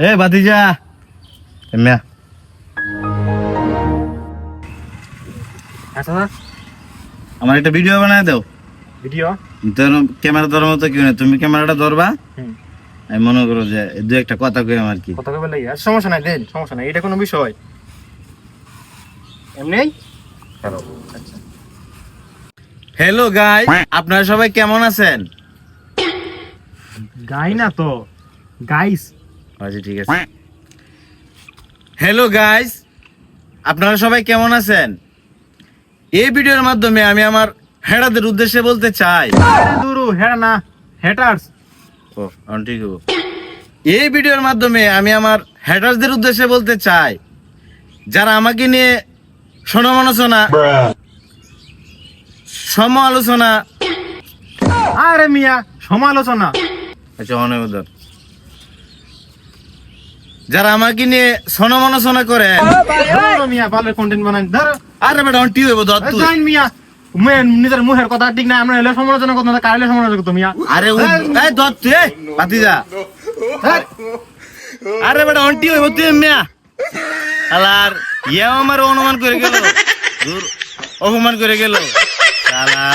এ ভাতিজা মিয়া আচ্ছা আমার একটা ভিডিও বানায় দাও। ভিডিও তোর ক্যামেরা ধরার মতো কেউ নেই, তুমি ক্যামেরাটা ধরবা। আমি মনে করো যে দু একটা কথা কই আমার কি কথা কবে লাগি, আর সমস্যা নাই দেন, সমস্যা নাই, এটা কোনো বিষয় এমনি। আচ্ছা হ্যালো গাইস, আপনারা সবাই কেমন আছেন? গাই না তো গাইস। আচ্ছা ঠিক আছে। হ্যালো গাইস, আপনারা সবাই কেমন আছেন? এই ভিডিওর মাধ্যমে আমি আমার হেডাদের উদ্দেশ্যে বলতে চাই। দুরু হেড না হেটার্স। ও ঠিক আছে। এই ভিডিওর মাধ্যমে আমি আমার হেটারদের উদ্দেশ্যে বলতে চাই, যারা আমাকে নিয়ে সমালোচনা সমালোচনা আরে মিয়া সমালোচনা। আচ্ছা অনেকদার, যারা আমাকে নিয়ে সমালোচনা করে। ধরো মিয়া ভালো কন্টেন্ট বানান ধরো। আরে বেটা অন্টি হইব দত তুই। জান মিয়া নিজের মুখের কথা ঠিক না, আমরা এলে সমালোচনা করতে না, কাইলে সমালোচনা করতে মিয়া। আরে এই দত তুই পাতি যা। আরে বেটা অন্টি হইব তুই মিয়া। আলার ইয়া আমার অনুমান করে গেল, দূর অপমান করে গেল শালা।